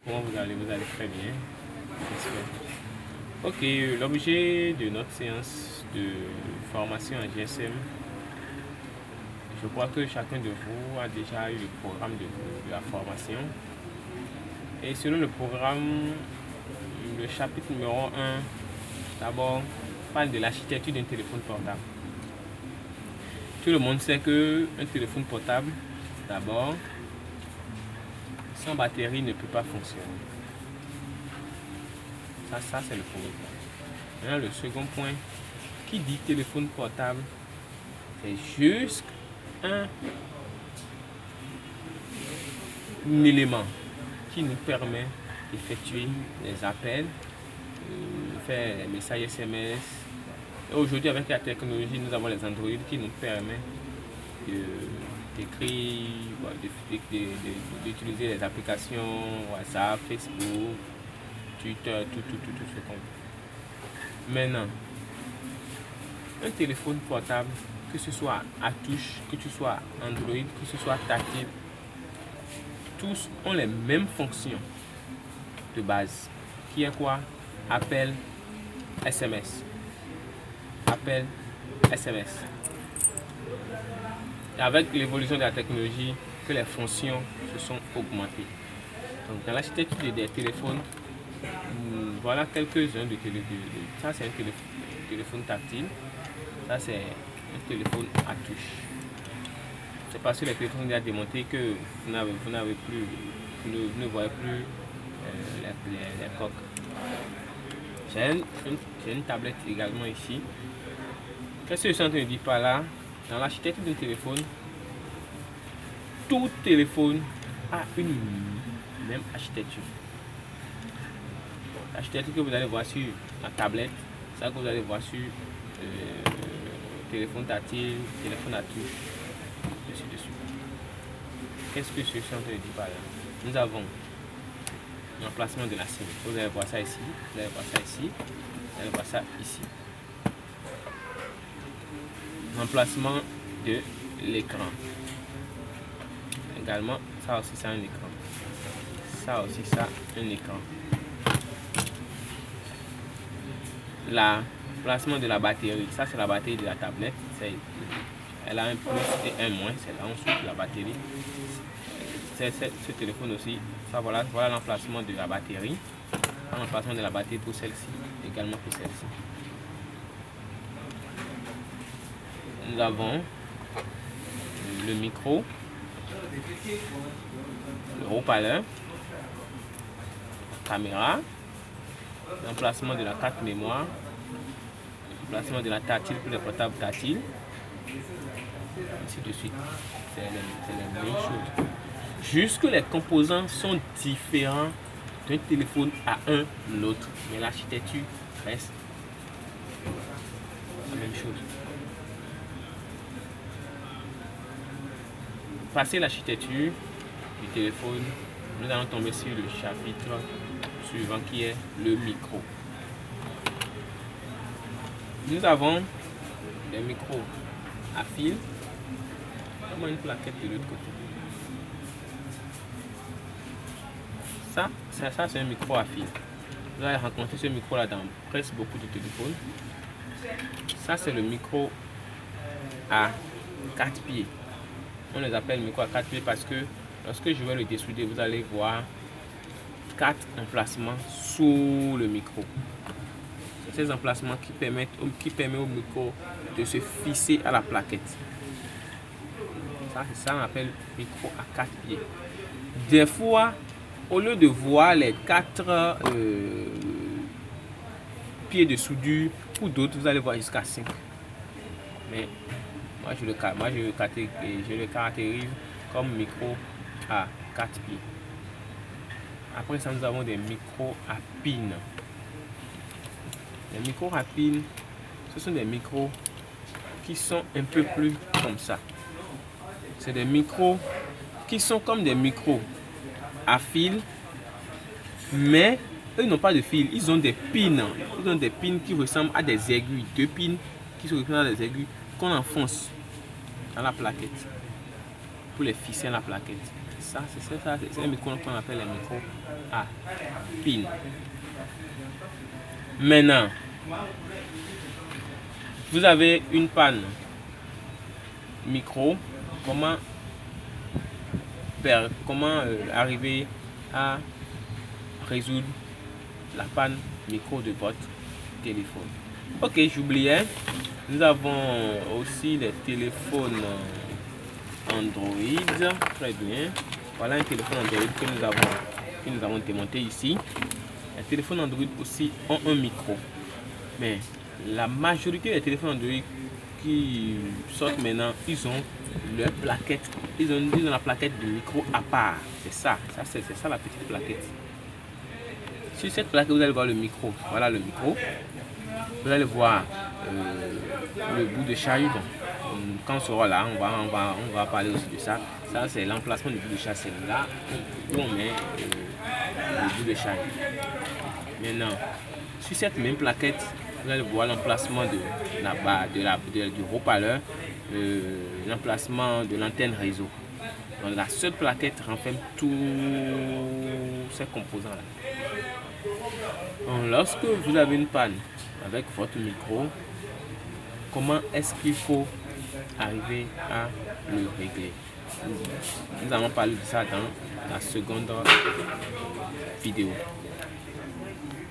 Comment vous allez? Vous allez très bien, j'espère. Ok, l'objet de notre séance de formation en GSM, je crois que chacun de vous a déjà eu le programme de la formation. Et selon le programme, le chapitre numéro 1, d'abord, parle de l'architecture d'un téléphone portable. Tout le monde sait qu'un téléphone portable, d'abord, sans batterie ne peut pas fonctionner. Ça c'est le premier point. Maintenant, le second point, qui dit téléphone portable, c'est juste un élément qui nous permet d'effectuer les appels, faire les messages SMS. Et aujourd'hui, avec la technologie, nous avons les Android qui nous permettent d'écrire, d'utiliser les applications WhatsApp, Facebook, Twitter, tout ce qu'on veut. Maintenant, un téléphone portable, que ce soit à touche, que ce soit Android, que ce soit tactile, tous ont les mêmes fonctions de base. Qui est quoi? Appel, SMS. Appel, SMS. Et avec l'évolution de la technologie, que les fonctions se sont augmentées. Donc dans l'architecture des téléphones, voilà quelques-uns de téléphones. Ça c'est un téléphone tactile. Ça c'est un téléphone à touche. C'est parce que les téléphones ont démontré que vous ne voyez plus les coques. J'ai une tablette également ici. Qu'est-ce que je suis en train de dire par là? Dans l'architecture d'un téléphone, tout téléphone a une même architecture. L'architecture que vous allez voir sur la tablette, ça que vous allez voir sur téléphone tactile, téléphone à touche, dessus. Qu'est-ce que je suis en train de dire par là? Nous avons l'emplacement de la SIM. Vous allez voir ça ici, vous allez voir ça ici, vous allez voir ça ici. L'emplacement de l'écran. Également, ça aussi c'est un écran. Ça aussi ça un écran. L'emplacement de la batterie. Ça c'est la batterie de la tablette. Elle a un plus et un moins. C'est là ensuite la batterie. Ce téléphone aussi. Ça voilà l'emplacement de la batterie. L'emplacement de la batterie pour celle-ci. Également pour celle-ci. Nous avons le micro, le haut-parleur, la caméra, l'emplacement de la carte mémoire, l'emplacement de la tactile pour les portables tactiles, ainsi de suite. C'est la même chose. Juste que les composants sont différents d'un téléphone à l'autre, mais l'architecture reste la même chose. Passer l'architecture du téléphone, nous allons tomber sur le chapitre suivant qui est le micro. Nous avons des micros à fil, comme une plaquette de l'autre côté. Ça c'est un micro à fil. Vous allez rencontrer ce micro là dans presque beaucoup de téléphones. Ça c'est le micro à 4 pieds. On les appelle micro à 4 pieds parce que lorsque je vais le dessouder, vous allez voir 4 emplacements sous le micro. Ces emplacements qui permettent au micro de se fixer à la plaquette. Ça on appelle micro à 4 pieds. Des fois, au lieu de voir les 4 pieds de soudure, pour d'autres, vous allez voir jusqu'à 5. Mais moi, je le caractérise comme micro à 4 pieds. Après ça, nous avons des micros à pin. Les micros à pin, ce sont des micros qui sont un peu plus comme ça. C'est des micros qui sont comme des micros à fil, mais eux n'ont pas de fil, ils ont des pins. Ils ont des pins qui ressemblent à des aiguilles, 2 pins qui se ressemblent à des aiguilles qu'on enfonce dans la plaquette pour les fixer à la plaquette. ça, c'est un micro qu'on appelle un micro à pin. Maintenant, vous avez une panne micro. Comment arriver à résoudre la panne micro de votre téléphone? Ok, j'oubliais. Nous avons aussi les téléphones Android. Très bien. Voilà un téléphone Android que nous avons démonté ici. Les téléphones Android aussi ont un micro. Mais la majorité des téléphones Android qui sortent maintenant, ils ont leur plaquette. Ils ont la plaquette de micro à part. C'est ça la petite plaquette. Sur cette plaquette, vous allez voir le micro. Voilà le micro. Vous allez voir le bout de charge. Quand on sera là, on va parler aussi de ça. Ça, c'est l'emplacement du bout de charge. C'est là où on met le bout de charge. Maintenant, sur cette même plaquette, vous allez voir l'emplacement de la barre, du haut-parleur, l'emplacement de l'antenne réseau. Donc, la seule plaquette renferme tous ces composants-là. Lorsque vous avez une panne avec votre micro, comment est-ce qu'il faut arriver à le régler? Nous allons parler de ça dans la seconde vidéo.